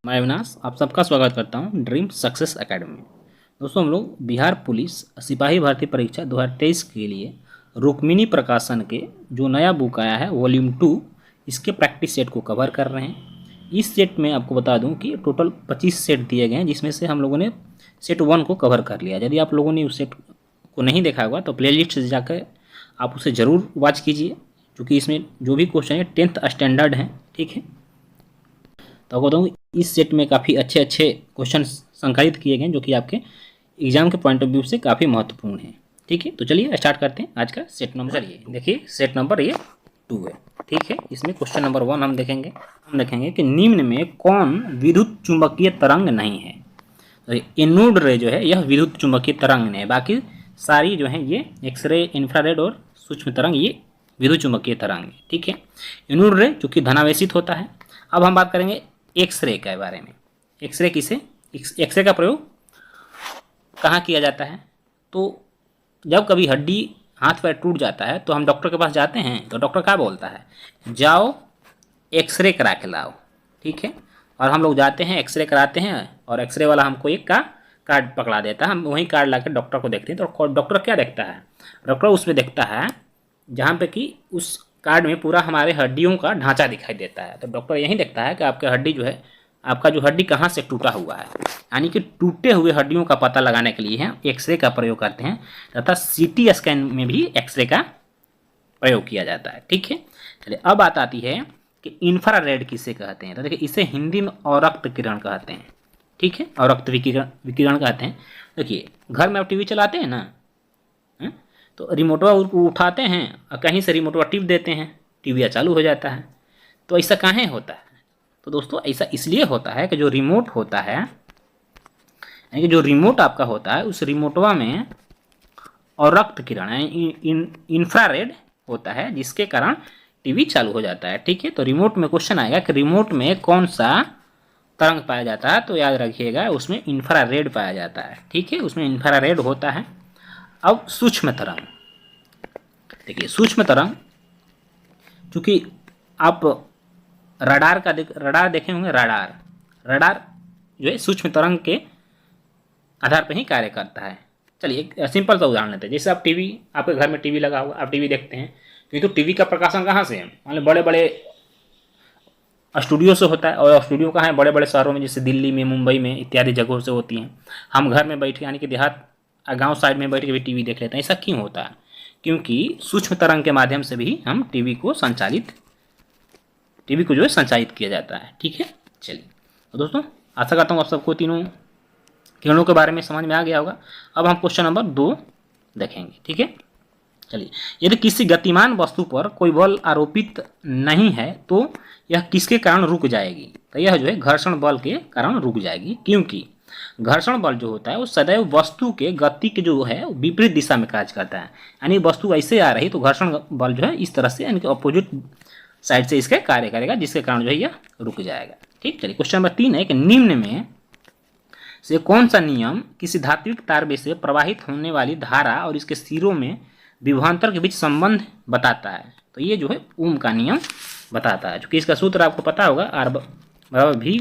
मैं अविनाश आप सबका स्वागत करता हूं ड्रीम सक्सेस एकेडमी में। दोस्तों, हम लोग बिहार पुलिस सिपाही भर्ती परीक्षा 2023 के लिए रुक्मिणी प्रकाशन के जो नया बुक आया है वॉल्यूम 2, इसके प्रैक्टिस सेट को कवर कर रहे हैं। इस सेट में आपको बता दूं कि टोटल 25 सेट दिए गए हैं, जिसमें से हम लोगों ने सेट 1 को कवर कर लिया। यदि आप लोगों ने उस सेट को नहीं देखा होगा तो प्लेलिस्ट से जाकर आप उसे ज़रूर वॉच कीजिए, क्योंकि इसमें जो भी क्वेश्चन है 10th स्टैंडर्ड हैं। ठीक है, तो आपको बताऊँ इस सेट में काफ़ी अच्छे अच्छे क्वेश्चन संकलित किए गए हैं, जो कि आपके एग्जाम के पॉइंट ऑफ व्यू से काफ़ी महत्वपूर्ण है। ठीक है, तो चलिए स्टार्ट करते हैं आज का सेट नंबर। चलिए देखिए, सेट नंबर ये 2 है। ठीक है, इसमें क्वेश्चन नंबर 1 हम देखेंगे कि निम्न में कौन विद्युत चुंबकीय तरंग नहीं है। तो इनूड रे जो है यह विद्युत चुंबकीय तरंग नहीं है, बाकी सारी जो है ये एक्सरे, इंफ्रारेड और सूक्ष्म तरंग ये विद्युत चुंबकीय तरंग है। ठीक है, इनूड रे जो कि धनावेशित होता है। अब हम बात करेंगे एक्सरे के बारे में। एक्सरे एक्सरे का प्रयोग कहाँ किया जाता है? तो जब कभी हड्डी, हाथ पैर टूट जाता है तो हम डॉक्टर के पास जाते हैं, तो डॉक्टर क्या बोलता है? जाओ एक्सरे करा के लाओ। ठीक है, और हम लोग जाते हैं, एक्सरे कराते हैं, और एक्सरे वाला हमको एक का कार्ड पकड़ा देता है। हम वही कार्ड ला कर डॉक्टर को देखते हैं, तो डॉक्टर क्या देखता है? डॉक्टर उसमें देखता है जहाँ पे कि उस कार्ड में पूरा हमारे हड्डियों का ढांचा दिखाई देता है। तो डॉक्टर यही देखता है कि आपके हड्डी जो है, आपका जो हड्डी कहाँ से टूटा हुआ है, यानी कि टूटे हुए हड्डियों का पता लगाने के लिए हम एक्सरे का प्रयोग करते हैं, तथा सीटी स्कैन में भी एक्सरे का प्रयोग किया जाता है। ठीक है, चलिए अब बात आती है कि इंफ्रारेड किसे कहते हैं। तो देखिए, इसे हिंदी में अवरक्त किरण कहते हैं। ठीक है, अवरक्त विकिरण कहते हैं। देखिए, घर में आप टीवी चलाते हैं ना, तो रिमोटवा उठाते हैं और कहीं से रिमोटवा टिप देते हैं, टीवी चालू हो जाता है। तो ऐसा काहे होता है? तो दोस्तों, ऐसा इसलिए होता है कि जो रिमोट होता है, यानी कि जो रिमोट आपका होता है, उस रिमोटवा में अवरक्त किरण इंफ्रारेड होता है, जिसके कारण टीवी चालू हो जाता है। ठीक है, तो रिमोट में क्वेश्चन आएगा कि रिमोट में कौन सा तरंग पाया जाता है, तो याद रखिएगा उसमें इंफ्रारेड पाया जाता है। ठीक है, उसमें इंफ्रारेड होता है। अब सूक्ष्म तरंग, देखिए सूक्ष्म तरंग, चूंकि आप रडार देखे होंगे, रडार जो है सूक्ष्म तरंग के आधार पर ही कार्य करता है। चलिए एक सिंपल सा उदाहरण लेते हैं। जैसे आप टीवी, आपके घर में टीवी लगा हुआ, आप टीवी देखते हैं, क्योंकि तो टीवी का प्रकाशन कहाँ से है? मान लो बड़े बड़े स्टूडियो से होता है, और स्टूडियो कहाँ है? बड़े बड़े शहरों में, जैसे दिल्ली में, मुंबई में इत्यादि जगहों से होती हैं। हम घर में बैठ के, यानी कि देहात गांव साइड में बैठ के भी टीवी देख लेते हैं। ऐसा क्यों होता है? क्योंकि सूक्ष्म तरंग के माध्यम से भी हम टीवी को जो है संचालित किया जाता है। ठीक है, चलिए तो दोस्तों, आशा करता हूँ आप सबको तीनों किरणों के बारे में समझ में आ गया होगा। अब हम क्वेश्चन नंबर 2 देखेंगे। ठीक है, चलिए, यदि किसी गतिमान वस्तु पर कोई बल आरोपित नहीं है तो यह किसके कारण रुक जाएगी? तो यह जो है घर्षण बल के कारण रुक जाएगी, क्योंकि घर्षण बल जो होता है वो सदैव वस्तु के गति के जो है विपरीत दिशा में कार्य करता है। यानी वस्तु ऐसे आ रही तो घर्षण बल जो है इस तरह से, यानी कि अपोजिट साइड से इसका कार्य करेगा, जिसके कारण जो है यह रुक जाएगा। ठीक, चलिए क्वेश्चन नंबर 3 है कि निम्न में से कौन सा नियम किसी धात्विक तारवे से प्रवाहित होने वाली धारा और इसके सिरों में विभवांतर के बीच संबंध बताता है? तो ये जो है ओम का नियम बताता है, क्योंकि इसका सूत्र आपको पता होगा, आर बराबर भी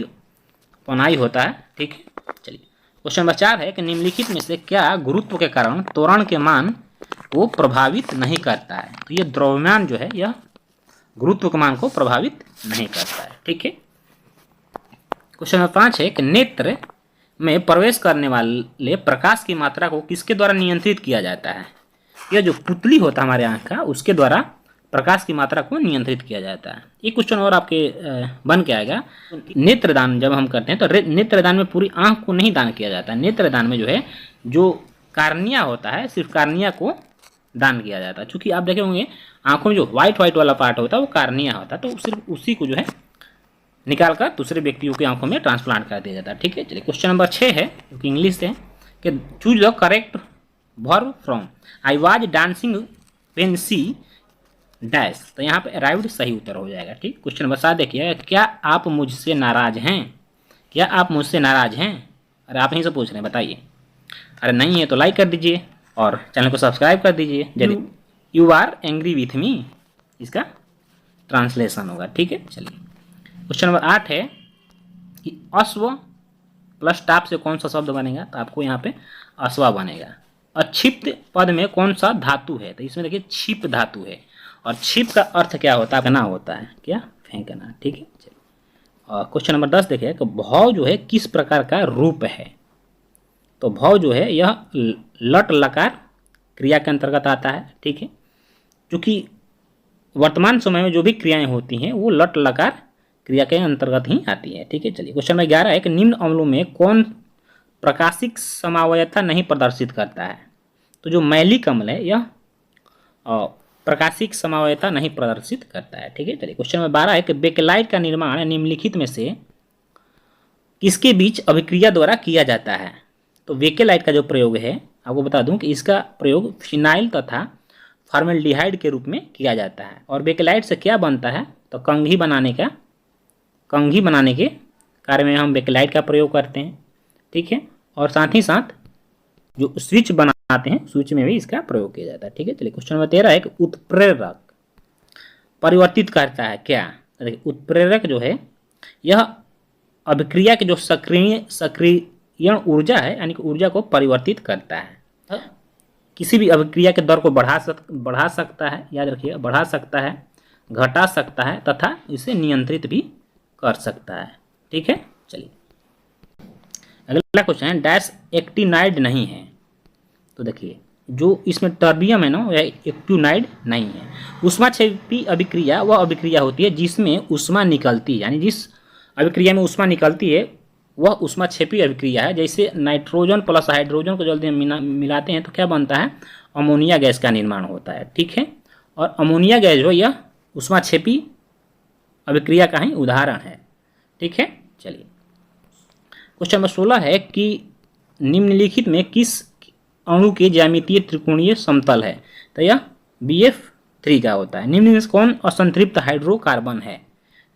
पनाई होता है। ठीक है, चलिए क्वेश्चन नंबर 4 है कि निम्नलिखित में से क्या गुरुत्व के कारण त्वरण के मान को प्रभावित नहीं करता है? तो ये द्रव्यमान जो है यह गुरुत्व के मान को प्रभावित नहीं करता है। ठीक है, क्वेश्चन नंबर 5 है कि नेत्र में प्रवेश करने वाले प्रकाश की मात्रा को किसके द्वारा नियंत्रित किया जाता है? यह जो पुतली होता है हमारे आँख का, उसके द्वारा प्रकाश की मात्रा को नियंत्रित किया जाता है। एक क्वेश्चन और आपके बन के आएगा, नेत्रदान जब हम करते हैं तो नेत्रदान में पूरी आँख को नहीं दान किया जाता है। नेत्रदान में जो है जो कार्निया होता है, सिर्फ कार्निया को दान किया जाता है। चूँकि आप देखे होंगे आँखों में जो व्हाइट वाला पार्ट होता है वो कार्निया होता है, तो सिर्फ उसी को जो है निकाल कर दूसरे व्यक्तियों की आंखों में ट्रांसप्लांट कर दिया जाता है। ठीक है, चलिए क्वेश्चन नंबर 6 है, जो कि इंग्लिश से है, कि choose the correct verb from I was dancing when she dash. तो यहाँ पे अराइव्ड सही उत्तर हो जाएगा। ठीक, क्वेश्चन नंबर 7 देखिए, क्या आप मुझसे नाराज हैं? क्या आप मुझसे नाराज हैं? अरे आप ही से पूछ रहे हैं, बताइए। अरे नहीं है तो लाइक कर दीजिए और चैनल को सब्सक्राइब कर दीजिए। यदि you are angry with me, इसका ट्रांसलेशन होगा। ठीक है, चलिए क्वेश्चन नंबर 8 है कि अश्व प्लस टाप से कौन सा शब्द बनेगा, तो आपको यहाँ पे अश्वा बनेगा। अक्षिप्त पद में कौन सा धातु है, तो इसमें देखिए क्षिप धातु है, और क्षिप का अर्थ क्या होता है, फेंकना होता है, क्या फेंकना। ठीक है, चलिए क्वेश्चन नंबर 10 देखिए कि भव जो है किस प्रकार का रूप है, तो भव जो है यह लट लकार क्रिया के अंतर्गत आता है। ठीक है, क्योंकि वर्तमान समय में जो भी क्रियाएं होती हैं वो लट लकार क्रिया के अंतर्गत ही आती है। ठीक है, चलिए क्वेश्चन नंबर 11 है कि निम्न अम्लों में कौन प्रकाशिक समवायता नहीं प्रदर्शित करता है, तो जो मैलिक अम्ल है यह प्रकाशिक समवायता नहीं प्रदर्शित करता है। ठीक है, चलिए क्वेश्चन नंबर 12 है कि बेकेलाइट का निर्माण निम्नलिखित में से किसके बीच अभिक्रिया द्वारा किया जाता है, तो बेकेलाइट का जो प्रयोग है आपको बता दूं कि इसका प्रयोग फिनाइल तथा फॉर्मेल्डिहाइड के रूप में किया जाता है। और बेकेलाइट से क्या बनता है, तो कंघी बनाने के कार्य में हम बेकेलाइट का प्रयोग करते हैं। ठीक है, और साथ ही साथ जो स्विच बनाते हैं स्विच में भी इसका प्रयोग किया जाता है। ठीक है, चलिए क्वेश्चन नंबर 13 है कि उत्प्रेरक परिवर्तित करता है क्या, देखिए उत्प्रेरक जो है यह अभिक्रिया के जो सक्रियण ऊर्जा है यानी कि ऊर्जा को परिवर्तित करता है, किसी भी अभिक्रिया के दर को बढ़ा सकता है, याद रखिएगा बढ़ा सकता है, घटा सकता है तथा इसे नियंत्रित भी कर सकता है। ठीक है, चलिए अगला क्वेश्चन है डैश एक्टिनाइड नहीं है, तो देखिए जो इसमें टर्बियम है ना वह एक्टिनाइड नहीं है। ऊष्माक्षेपी अभिक्रिया वह अभिक्रिया होती है जिसमें ऊष्मा निकलती है, यानी जिस अभिक्रिया में ऊष्मा निकलती है वह ऊष्माक्षेपी अभिक्रिया है। जैसे नाइट्रोजन प्लस हाइड्रोजन को जल्दी मिलाते हैं तो क्या बनता है, अमोनिया गैस का निर्माण होता है। ठीक है, और अमोनिया गैस जो यह ऊष्माक्षेपी अभिक्रिया का ही उदाहरण है। ठीक है, चलिए क्वेश्चन नंबर 16 है कि निम्नलिखित में किस अणु के ज्यामितीय त्रिकोणीय समतल है, तो यह BF3 का होता है। निम्न में कौन असंतृप्त हाइड्रोकार्बन है।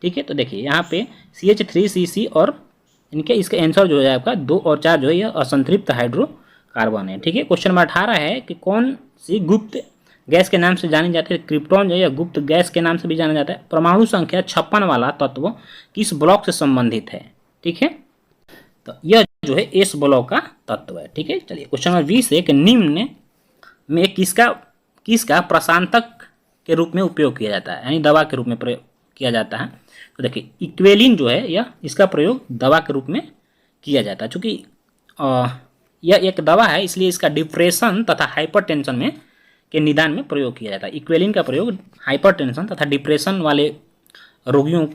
ठीक है, तो देखिए यहाँ पे CH3CC और इनके इसका आंसर जो है आपका 2 और 4 जो है यह असंतृप्त हाइड्रोकार्बन है। ठीक है, क्वेश्चन नंबर 18 है कि कौन सी गुप्त गैस के नाम से जानी जाती है, क्रिप्टॉन जो है गुप्त गैस के नाम से भी जाना जाता है। परमाणु संख्या 56 वाला तत्व किस ब्लॉक से संबंधित है। ठीक है, तो यह जो है S ब्लॉक का तत्व है। ठीक है, चलिए क्वेश्चन नंबर 20 है कि निम्न में किसका प्रशांतक के रूप में उपयोग किया जाता है, यानी दवा के रूप में प्रयोग किया जाता है। तो देखिए इक्वेलिन जो है यह इसका प्रयोग दवा के रूप में किया जाता है। चूँकि यह एक दवा है इसलिए इसका डिप्रेशन तथा हाइपरटेंशन में के निदान में प्रयोग किया जाता है। इक्वेलिन का प्रयोग हाइपरटेंशन तथा डिप्रेशन वाले रोगियों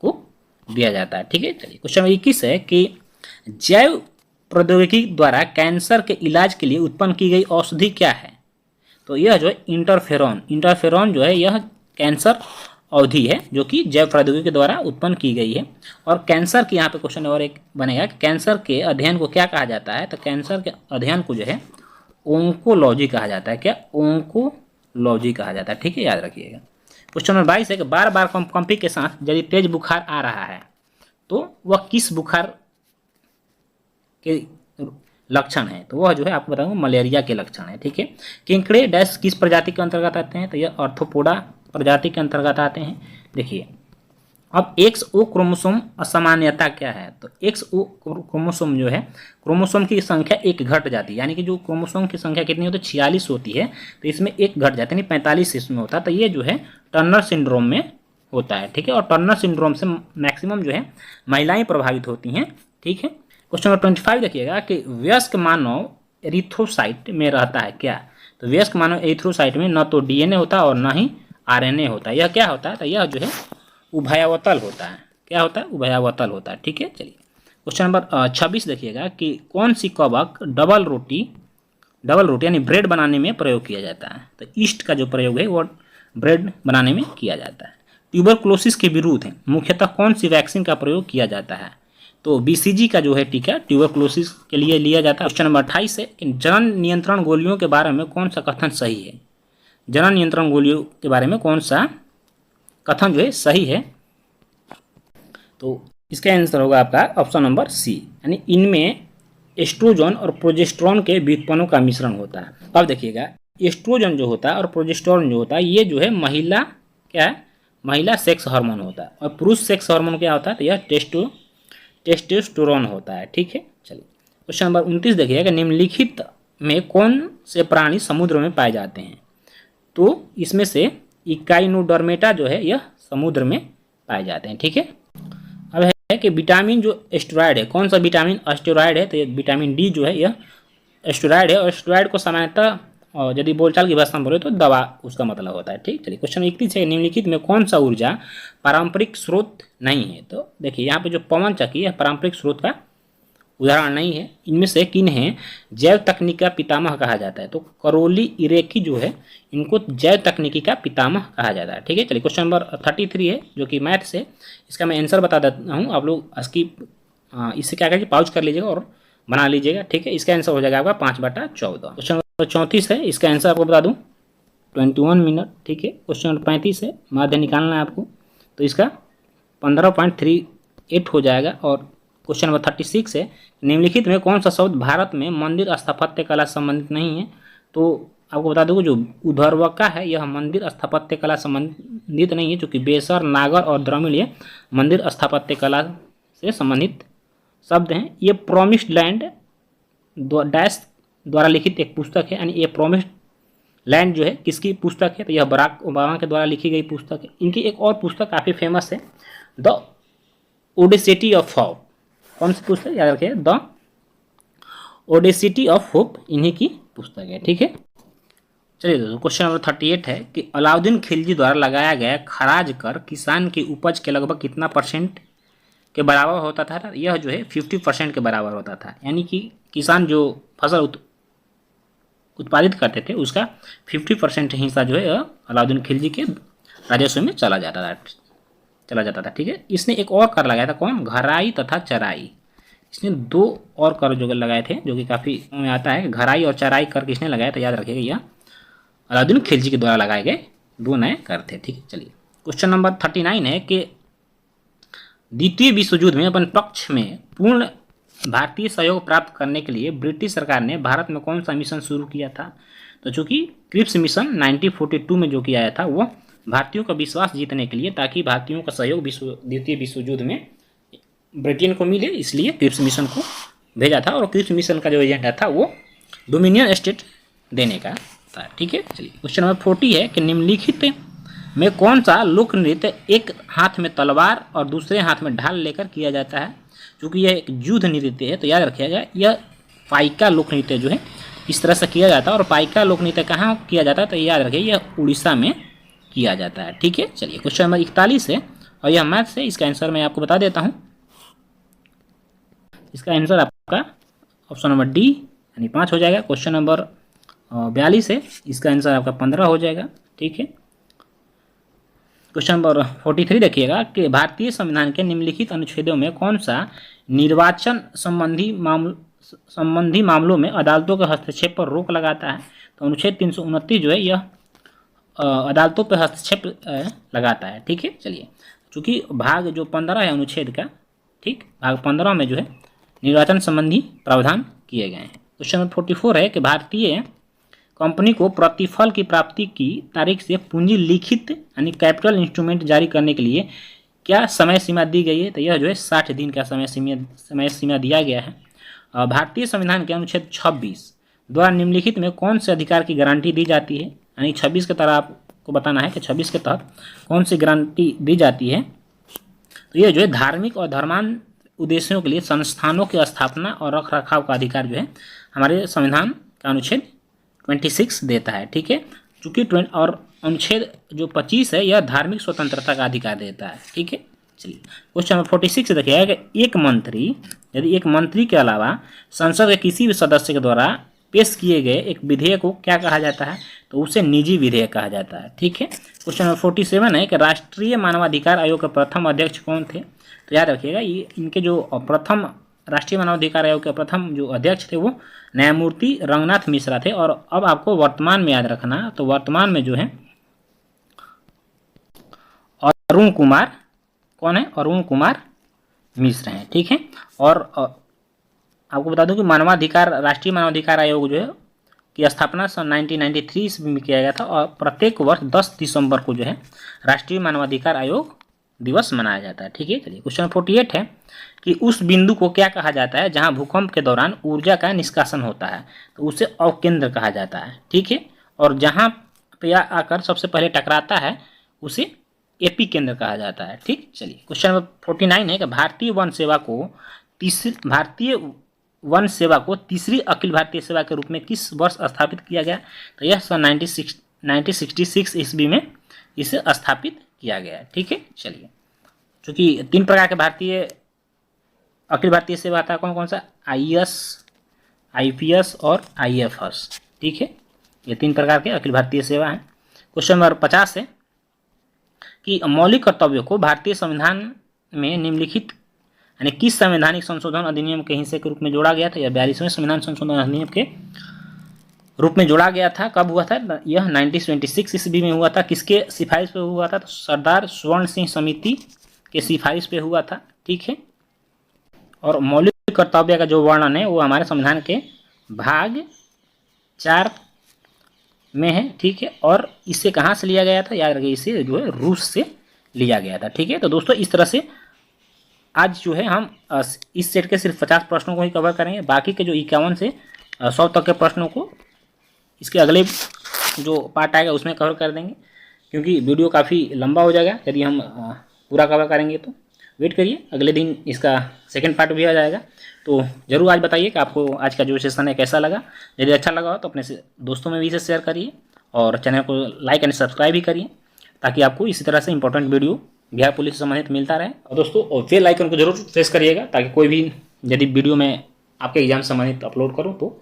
को दिया जाता है। ठीक है, चलिए क्वेश्चन नंबर 21 है कि जैव प्रौद्योगिकी द्वारा कैंसर के इलाज के लिए उत्पन्न की गई औषधि क्या है, तो यह जो है इंटरफेरॉन जो है यह कैंसर औषधि है जो कि जैव प्रौद्योगिकी के द्वारा उत्पन्न की गई है। और कैंसर की यहाँ पे क्वेश्चन नंबर 1 बनेगा कि कैंसर के अध्ययन को क्या कहा जाता है, तो कैंसर के अध्ययन को जो है ओंकोलॉजी कहा जाता है। क्या, ओंकोलॉजी कहा जाता है। ठीक है, याद रखिएगा। क्वेश्चन नंबर 22 है कि बार बार कंपी के साथ यदि तेज बुखार आ रहा है तो वह किस बुखार के लक्षण है, तो वह जो है आपको बताऊंगा मलेरिया के लक्षण है। ठीक है, केंकड़े डैश किस प्रजाति के अंतर्गत आते हैं, तो यह आर्थ्रोपोडा प्रजाति के अंतर्गत आते हैं। देखिए अब XO क्रोमोसोम असामान्यता क्या है, तो XO क्रोमोसोम जो है क्रोमोसोम की संख्या एक घट जाती है, यानी कि जो क्रोमोसोम की संख्या कितनी होती है 46 होती है, तो इसमें एक घट जाती है, 45 इसमें होता है। तो ये जो है टर्नर सिंड्रोम में होता है। ठीक है, और टर्नर सिंड्रोम से मैक्सिमम जो है महिलाएं प्रभावित होती हैं। ठीक है, क्वेश्चन नंबर 25 देखिएगा कि वयस्क मानव एरिथ्रोसाइट में रहता है क्या, तो वयस्क मानव एरिथ्रोसाइट में न तो DNA होता है और न ही RNA होता है। यह क्या होता है, तो यह जो है उभयावतल होता है। क्या होता है, उभयावतल होता है। ठीक है, चलिए क्वेश्चन नंबर 26 देखिएगा कि कौन सी कवक डबल रोटी यानी ब्रेड बनाने में प्रयोग किया जाता है, तो ईस्ट का जो प्रयोग है वो ब्रेड बनाने में किया जाता है। ट्यूबरकुलोसिस के विरुद्ध मुख्यतः कौन सी वैक्सीन का प्रयोग किया जाता है, तो BCG का जो है टीका ट्यूबरकुलोसिस के लिए लिया जाता है। क्वेश्चन नंबर 28 है कि जनन नियंत्रण गोलियों के बारे में कौन सा कथन सही है, जनन नियंत्रण गोलियों के बारे में कौन सा कथन जो है सही है, तो इसका आंसर होगा आपका ऑप्शन नंबर C, यानी इनमें एस्ट्रोजन और प्रोजेस्टेरॉन के व्युत्पन्नों का मिश्रण होता है। अब देखिएगा एस्ट्रोजन जो होता है और प्रोजेस्टेरॉन जो होता है ये जो है महिला क्या है, महिला सेक्स हार्मोन होता है, और पुरुष सेक्स हार्मोन क्या होता है, तो यह टेस्टोस्टेरोन होता है। ठीक है, चलिए क्वेश्चन नंबर 29 देखिएगा, निम्नलिखित में कौन से प्राणी समुद्र में पाए जाते हैं? तो इसमें से इकाइनोडर्मेटा जो है यह समुद्र में पाए जाते हैं। ठीक है, अब है कि विटामिन जो एस्टेरॉयड है, कौन सा विटामिन एस्टेरॉयड है? तो ये विटामिन डी जो है यह एस्टेरॉयड है, और एस्टेरॉयड को सामान्यतः यदि बोलचाल की भाषा में बोले तो दवा उसका मतलब होता है। ठीक, चलिए क्वेश्चन 31 है, निम्नलिखित में कौन सा ऊर्जा पारंपरिक स्रोत नहीं है? तो देखिए यहाँ पे जो पवन चक्की है पारंपरिक स्रोत का उदाहरण नहीं है। इनमें से किन है जैव तकनीक का पितामह कहा जाता है? तो करौली इरेकी जो है इनको जैव तकनीकी का पितामह कहा जाता है। ठीक है, चलिए क्वेश्चन नंबर 33 है जो कि मैथ्स है, इसका मैं आंसर बता देता हूँ, आप लोग इसकी इससे क्या करिए पाउच कर लीजिएगा और बना लीजिएगा। ठीक है, इसका आंसर हो जाएगा आपका 5/14। क्वेश्चन नंबर 34 है, इसका आंसर आपको बता दूँ 21 मिनट। ठीक है, क्वेश्चन नंबर 35 है, माध्य निकालना है आपको, तो इसका 15.38 हो जाएगा। और क्वेश्चन नंबर 36 है, निम्नलिखित में कौन सा शब्द भारत में मंदिर स्थापत्य कला संबंधित नहीं है? तो आपको बता दूँ जो उधर्वका है यह मंदिर स्थापत्य कला संबंधित नहीं है, चूँकि बेसर, नागर और द्रमिड़ ये मंदिर स्थापत्य कला से संबंधित शब्द हैं। ये प्रोमिस्ड लैंड डैश द्वारा लिखित एक पुस्तक है, यानी ये प्रोमिस्ड लैंड जो है किसकी पुस्तक है? तो यह बराक ओबामा के द्वारा लिखी गई पुस्तक है। इनकी एक और पुस्तक काफ़ी फेमस है, द ओडेसिटी ऑफ होप। कौन सी पुस्तक याद रखिए? द ओडेसिटी ऑफ होप इन्हीं की पुस्तक है। ठीक है, चलिए दोस्तों क्वेश्चन नंबर 38 है कि अलाउद्दीन खिलजी द्वारा लगाया गया खराज कर किसान की उपज के लगभग कितना % के बराबर होता था? यह जो है 50% के बराबर होता था, यानी कि किसान जो फसल उत्पादित करते थे उसका 50% हिस्सा जो है अलाउद्दीन खिलजी के राजस्व में चला जाता था। ठीक है, इसने एक और कर लगाया था, कौन? घराई तथा चराई। इसने 2 और कर जो लगाए थे जो कि काफ़ी में आता है। घराई और चराई कर किसने लगाया? तो याद रखिएगा यह अलाउद्दीन खिलजी के द्वारा लगाए गए 2 नए कर थे। ठीक है, चलिए क्वेश्चन नंबर 39 है कि द्वितीय विश्व युद्ध में अपन पक्ष में पूर्ण भारतीय सहयोग प्राप्त करने के लिए ब्रिटिश सरकार ने भारत में कौन सा मिशन शुरू किया था? तो चूंकि क्रिप्स मिशन 1942 में जो किया था वो भारतीयों का विश्वास जीतने के लिए, ताकि भारतीयों का सहयोग द्वितीय विश्व युद्ध में ब्रिटेन को मिले, इसलिए क्रिप्स मिशन को भेजा था। और क्रिप्स मिशन का जो एजेंडा था वो डोमिनियन स्टेट देने का था। ठीक है, चलिए क्वेश्चन नंबर 40 है कि निम्नलिखित में कौन सा लोक नृत्य एक हाथ में तलवार और दूसरे हाथ में ढाल लेकर किया जाता है? क्योंकि यह एक युद्ध नृत्य है, तो याद रखिएगा यह पाइका लोक नृत्य जो है इस तरह से किया जाता है। और पाइका लोक नृत्य कहाँ किया जाता है? तो याद रखिए यह उड़ीसा में किया जाता है। ठीक है, चलिए क्वेश्चन नंबर 41 है और यह मैथ्स है, इसका आंसर मैं आपको बता देता हूँ। इसका आंसर आपका ऑप्शन नंबर डी यानी 5 हो जाएगा। क्वेश्चन नंबर 42 है, इसका आंसर आपका 15 हो जाएगा। ठीक है, क्वेश्चन नंबर 43 देखिएगा कि भारतीय संविधान के निम्नलिखित अनुच्छेदों में कौन सा निर्वाचन संबंधी मामलों में अदालतों के हस्तक्षेप पर रोक लगाता है? तो अनुच्छेद 329 जो है यह अदालतों पर हस्तक्षेप लगाता है। ठीक है, चलिए चूँकि भाग जो 15 है अनुच्छेद का, ठीक, भाग 15 में जो है निर्वाचन संबंधी प्रावधान किए गए हैं। क्वेश्चन नंबर 44 है कि भारतीय कंपनी को प्रतिफल की प्राप्ति की तारीख से पूंजी लिखित यानी कैपिटल इंस्ट्रूमेंट जारी करने के लिए क्या समय सीमा दी गई है? तो यह जो है 60 दिन का समय सीमा दिया गया है। भारतीय संविधान के अनुच्छेद 26 द्वारा निम्नलिखित में कौन से अधिकार की गारंटी दी जाती है? यानी 26 के तरह आपको बताना है कि 26 के तहत कौन सी गारंटी दी जाती है। तो यह जो है धार्मिक और धर्मांध उद्देश्यों के लिए संस्थानों की स्थापना और रख रखाव का अधिकार जो है हमारे संविधान का अनुच्छेद 26 देता है। ठीक है, चूँकि और अनुच्छेद जो 25 है यह धार्मिक स्वतंत्रता का अधिकार देता है। ठीक है, चलिए क्वेश्चन नंबर 46 देखिएगा कि यदि एक मंत्री के अलावा संसद के किसी भी सदस्य के द्वारा पेश किए गए एक विधेयक को क्या कहा जाता है? तो उसे निजी विधेयक कहा जाता है। ठीक है, क्वेश्चन नंबर 47 है कि राष्ट्रीय मानवाधिकार आयोग के प्रथम अध्यक्ष कौन थे? तो याद रखिएगा ये इनके जो प्रथम राष्ट्रीय मानवाधिकार आयोग के प्रथम जो अध्यक्ष थे वो न्यायमूर्ति रंगनाथ मिश्रा थे। और अब आपको वर्तमान में याद रखना, तो वर्तमान में जो है अरुण कुमार कौन है? अरुण कुमार मिश्र हैं। ठीक है, और आपको बता दूं कि राष्ट्रीय मानवाधिकार आयोग जो है की स्थापना सन 1993 में किया गया था और प्रत्येक वर्ष 10 दिसंबर को जो है राष्ट्रीय मानवाधिकार आयोग दिवस मनाया जाता है। ठीक है, चलिए क्वेश्चन 48 है कि उस बिंदु को क्या कहा जाता है जहां भूकंप के दौरान ऊर्जा का निष्कासन होता है, तो उसे अवकेंद्र कहा जाता है। ठीक है, और जहां पे आकर सबसे पहले टकराता है उसे एपी केंद्र कहा जाता है। ठीक, चलिए क्वेश्चन नंबर 49 है कि भारतीय वन सेवा को तीसरी अखिल भारतीय सेवा के रूप में किस वर्ष स्थापित किया गया, तो यह सन 1966 ईस्वी में इसे स्थापित किया गया है। ठीक है, चलिए चूँकि 3 प्रकार के अखिल भारतीय सेवा था, कौन कौन सा, आईएएस, आईपीएस और आईएफएस। ठीक है, ये 3 प्रकार के अखिल भारतीय सेवा हैं। क्वेश्चन नंबर 50 है कि मौलिक कर्तव्यों को भारतीय संविधान में निम्नलिखित यानी किस संवैधानिक संशोधन अधिनियम के हिस्से के रूप में जोड़ा गया था। यह 42वें संविधान संशोधन अधिनियम के रूप में जोड़ा गया था। कब हुआ था, यह 1926 ईस्वी में हुआ था। किसके सिफारिश पे हुआ था, तो सरदार स्वर्ण सिंह समिति के सिफारिश पे हुआ था। ठीक है, और मौलिक कर्तव्य का जो वर्णन है वो हमारे संविधान के भाग 4 में है। ठीक है, और इसे कहाँ से लिया गया था, याद रखिए, इसे जो है रूस से लिया गया था। ठीक है, तो दोस्तों इस तरह से आज जो है हम इस सेट के सिर्फ 50 प्रश्नों को ही कवर करेंगे। बाकी के जो 51 से 100 तक के प्रश्नों को इसके अगले जो पार्ट आएगा उसमें कवर कर देंगे, क्योंकि वीडियो काफ़ी लंबा हो जाएगा यदि हम पूरा कवर करेंगे। तो वेट करिए, अगले दिन इसका सेकंड पार्ट भी आ जाएगा। तो ज़रूर आज बताइए कि आपको आज का जो सेशन है कैसा लगा। यदि अच्छा लगा हो तो अपने दोस्तों में भी इसे शेयर करिए और चैनल को लाइक एंड सब्सक्राइब भी करिए, ताकि आपको इसी तरह से इंपॉर्टेंट वीडियो बिहार पुलिस से संबंधित मिलता रहे। और दोस्तों बेल आइकन को जरूर प्रेस करिएगा, ताकि कोई भी यदि वीडियो में आपके एग्जाम से संबंधित अपलोड करूँ तो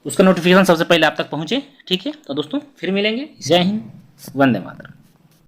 उसका नोटिफिकेशन सबसे पहले आप तक पहुँचे। ठीक है, तो दोस्तों फिर मिलेंगे। जय हिंद, वंदे मातरम।